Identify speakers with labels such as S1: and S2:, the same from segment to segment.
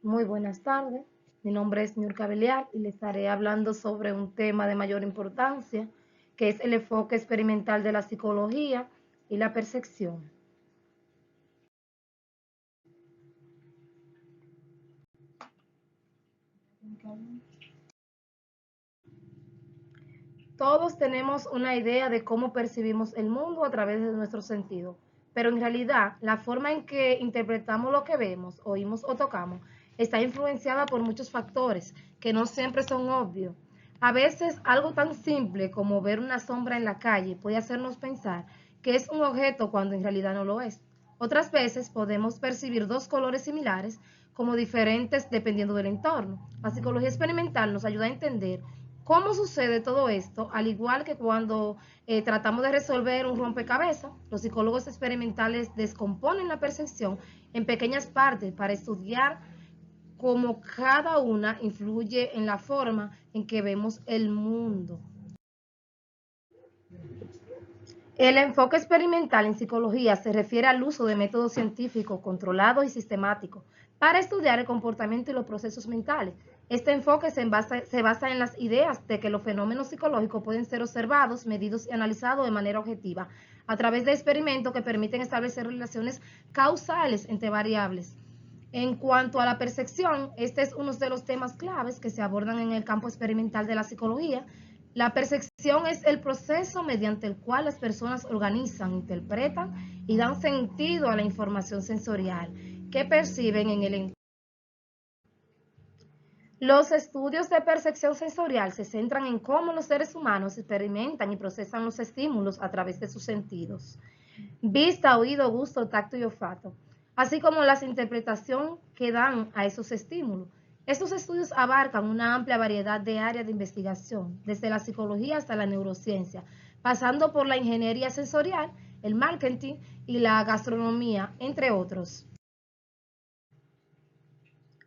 S1: Muy buenas tardes. Mi nombre es Niurka Belial y le estaré hablando sobre un tema de mayor importancia, que es el enfoque experimental de la psicología y la percepción. Todos tenemos una idea de cómo percibimos el mundo a través de nuestros sentidos, pero en realidad la forma en que interpretamos lo que vemos, oímos o tocamos está influenciada por muchos factores que no siempre son obvios. A veces algo tan simple como ver una sombra en la calle puede hacernos pensar que es un objeto cuando en realidad no lo es. Otras veces podemos percibir dos colores similares como diferentes dependiendo del entorno. La psicología experimental nos ayuda a entender ¿cómo sucede todo esto? Al igual que cuando tratamos de resolver un rompecabezas, los psicólogos experimentales descomponen la percepción en pequeñas partes para estudiar cómo cada una influye en la forma en que vemos el mundo. El enfoque experimental en psicología se refiere al uso de métodos científicos controlados y sistemáticos para estudiar el comportamiento y los procesos mentales. Este enfoque se basa en las ideas de que los fenómenos psicológicos pueden ser observados, medidos y analizados de manera objetiva a través de experimentos que permiten establecer relaciones causales entre variables. En cuanto a la percepción, este es uno de los temas claves que se abordan en el campo experimental de la psicología. La percepción es el proceso mediante el cual las personas organizan, interpretan y dan sentido a la información sensorial que perciben en el entorno. Los estudios de percepción sensorial se centran en cómo los seres humanos experimentan y procesan los estímulos a través de sus sentidos: vista, oído, gusto, tacto y olfato, así como las interpretaciones que dan a esos estímulos. Estos estudios abarcan una amplia variedad de áreas de investigación, desde la psicología hasta la neurociencia, pasando por la ingeniería sensorial, el marketing y la gastronomía, entre otros.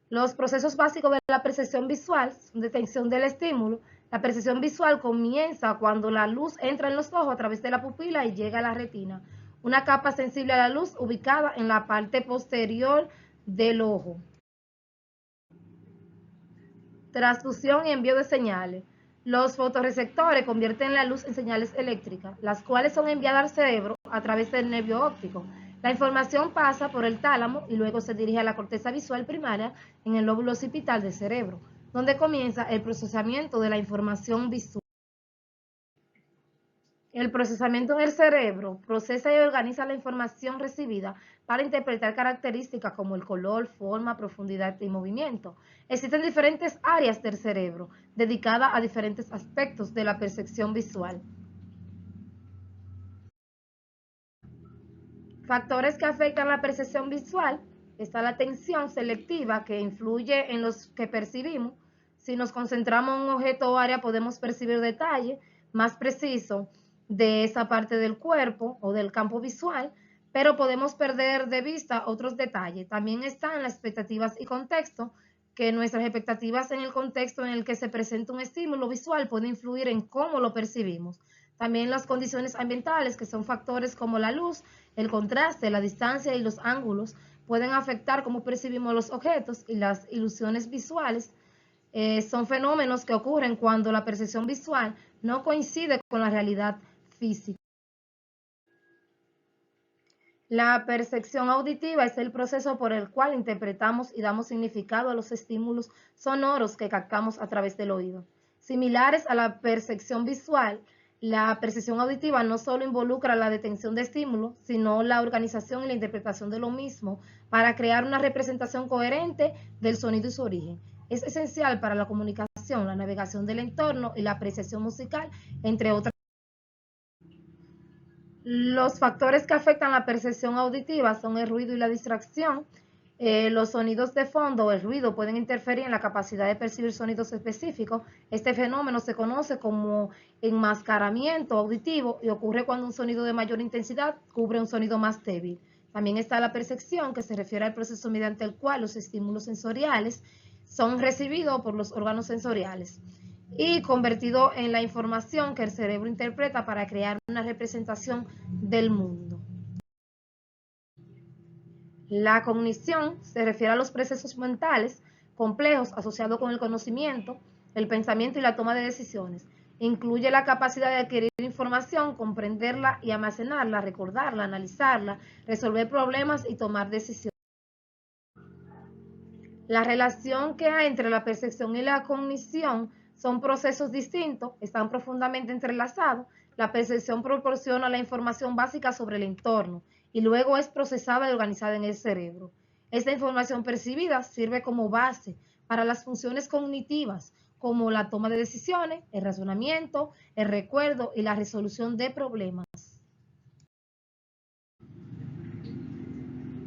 S1: Los procesos básicos de la percepción visual son detección del estímulo. La percepción visual comienza cuando la luz entra en los ojos a través de la pupila y llega a la retina, una capa sensible a la luz ubicada en la parte posterior del ojo. Transducción y envío de señales. Los fotorreceptores convierten la luz en señales eléctricas, las cuales son enviadas al cerebro a través del nervio óptico. La información pasa por el tálamo y luego se dirige a la corteza visual primaria en el lóbulo occipital del cerebro, donde comienza el procesamiento de la información visual. El procesamiento en el cerebro procesa y organiza la información recibida para interpretar características como el color, forma, profundidad y movimiento. Existen diferentes áreas del cerebro dedicadas a diferentes aspectos de la percepción visual. Factores que afectan la percepción visual: está la atención selectiva, que influye en los que percibimos. Si nos concentramos en un objeto o área, podemos percibir detalles más precisos de esa parte del cuerpo o del campo visual, pero podemos perder de vista otros detalles. También están las expectativas y contexto, que nuestras expectativas en el contexto en el que se presenta un estímulo visual pueden influir en cómo lo percibimos. También las condiciones ambientales, que son factores como la luz, el contraste, la distancia y los ángulos, pueden afectar cómo percibimos los objetos. Y las ilusiones visuales son fenómenos que ocurren cuando la percepción visual no coincide con la realidad física. La percepción auditiva es el proceso por el cual interpretamos y damos significado a los estímulos sonoros que captamos a través del oído. Similares a la percepción visual, la percepción auditiva no solo involucra la detención de estímulos, sino la organización y la interpretación de lo mismo para crear una representación coherente del sonido y su origen. Es esencial para la comunicación, la navegación del entorno y la apreciación musical, entre otras. Los factores que afectan la percepción auditiva son el ruido y la distracción. Los sonidos de fondo o el ruido pueden interferir en la capacidad de percibir sonidos específicos. Este fenómeno se conoce como enmascaramiento auditivo y ocurre cuando un sonido de mayor intensidad cubre un sonido más débil. También está la percepción, que se refiere al proceso mediante el cual los estímulos sensoriales son recibidos por los órganos sensoriales y convertido en la información que el cerebro interpreta para crear una representación del mundo. La cognición se refiere a los procesos mentales complejos asociados con el conocimiento, el pensamiento y la toma de decisiones. Incluye la capacidad de adquirir información, comprenderla y almacenarla, recordarla, analizarla, resolver problemas y tomar decisiones. La relación que hay entre la percepción y la cognición son procesos distintos, están profundamente entrelazados. La percepción proporciona la información básica sobre el entorno y luego es procesada y organizada en el cerebro. Esta información percibida sirve como base para las funciones cognitivas, como la toma de decisiones, el razonamiento, el recuerdo y la resolución de problemas.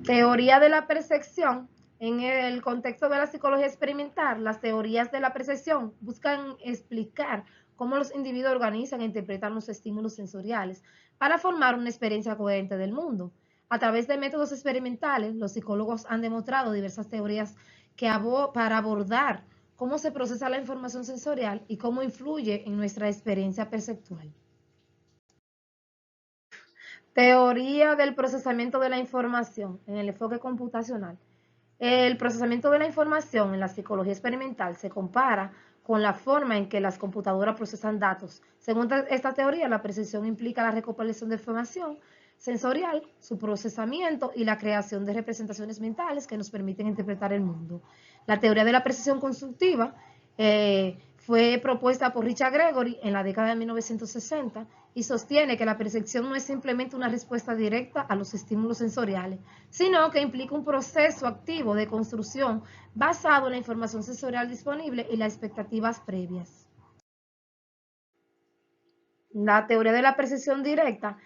S1: Teoría de la percepción. En el contexto de la psicología experimental, las teorías de la percepción buscan explicar cómo los individuos organizan e interpretan los estímulos sensoriales para formar una experiencia coherente del mundo. A través de métodos experimentales, los psicólogos han demostrado diversas teorías para abordar cómo se procesa la información sensorial y cómo influye en nuestra experiencia perceptual. Teoría del procesamiento de la información en el enfoque computacional. El procesamiento de la información en la psicología experimental se compara con la forma en que las computadoras procesan datos. Según esta teoría, la percepción implica la recopilación de información sensorial, su procesamiento y la creación de representaciones mentales que nos permiten interpretar el mundo. La teoría de la percepción constructiva fue propuesta por Richard Gregory en la década de 1960 y sostiene que la percepción no es simplemente una respuesta directa a los estímulos sensoriales, sino que implica un proceso activo de construcción basado en la información sensorial disponible y las expectativas previas. La teoría de la percepción directa.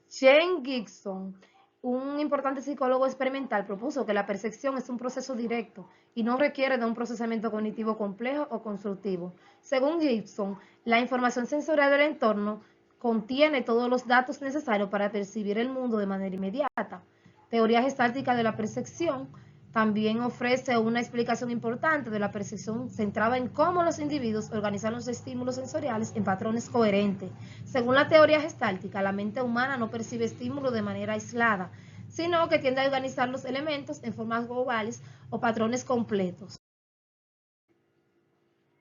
S1: Jane Gibson, un importante psicólogo experimental, propuso que la percepción es un proceso directo y no requiere de un procesamiento cognitivo complejo o constructivo. Según Gibson, la información sensorial del entorno contiene todos los datos necesarios para percibir el mundo de manera inmediata. Teoría gestáltica de la percepción también ofrece una explicación importante de la percepción centrada en cómo los individuos organizan los estímulos sensoriales en patrones coherentes. Según la teoría gestáltica, la mente humana no percibe estímulos de manera aislada, sino que tiende a organizar los elementos en formas globales o patrones completos.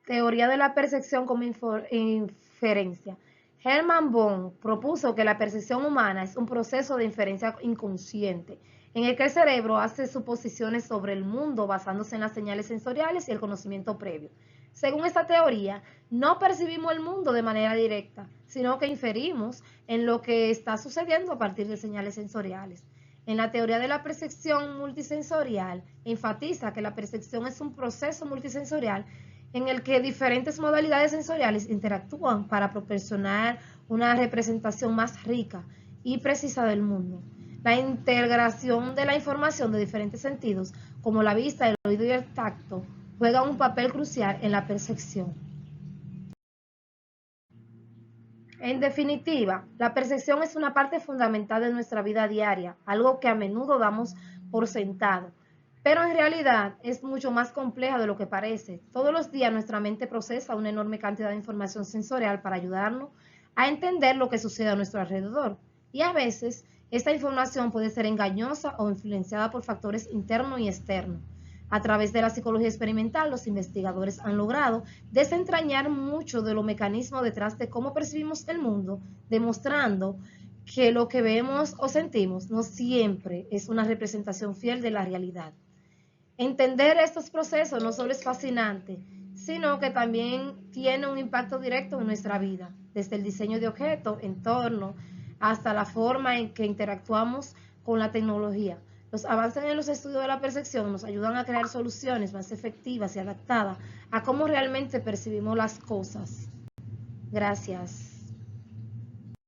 S1: Teoría de la percepción como inferencia. Hermann Bohm propuso que la percepción humana es un proceso de inferencia inconsciente, en el que el cerebro hace suposiciones sobre el mundo basándose en las señales sensoriales y el conocimiento previo. Según esta teoría, no percibimos el mundo de manera directa, sino que inferimos en lo que está sucediendo a partir de señales sensoriales. En la teoría de la percepción multisensorial, enfatiza que la percepción es un proceso multisensorial en el que diferentes modalidades sensoriales interactúan para proporcionar una representación más rica y precisa del mundo. La integración de la información de diferentes sentidos, como la vista, el oído y el tacto, juega un papel crucial en la percepción. En definitiva, la percepción es una parte fundamental de nuestra vida diaria, algo que a menudo damos por sentado, pero en realidad es mucho más compleja de lo que parece. Todos los días nuestra mente procesa una enorme cantidad de información sensorial para ayudarnos a entender lo que sucede a nuestro alrededor. Y a veces, esta información puede ser engañosa o influenciada por factores internos y externos. A través de la psicología experimental, los investigadores han logrado desentrañar mucho de los mecanismos detrás de cómo percibimos el mundo, demostrando que lo que vemos o sentimos no siempre es una representación fiel de la realidad. Entender estos procesos no solo es fascinante, sino que también tiene un impacto directo en nuestra vida, desde el diseño de objetos, entorno, hasta la forma en que interactuamos con la tecnología. Los avances en los estudios de la percepción nos ayudan a crear soluciones más efectivas y adaptadas a cómo realmente percibimos las cosas. Gracias.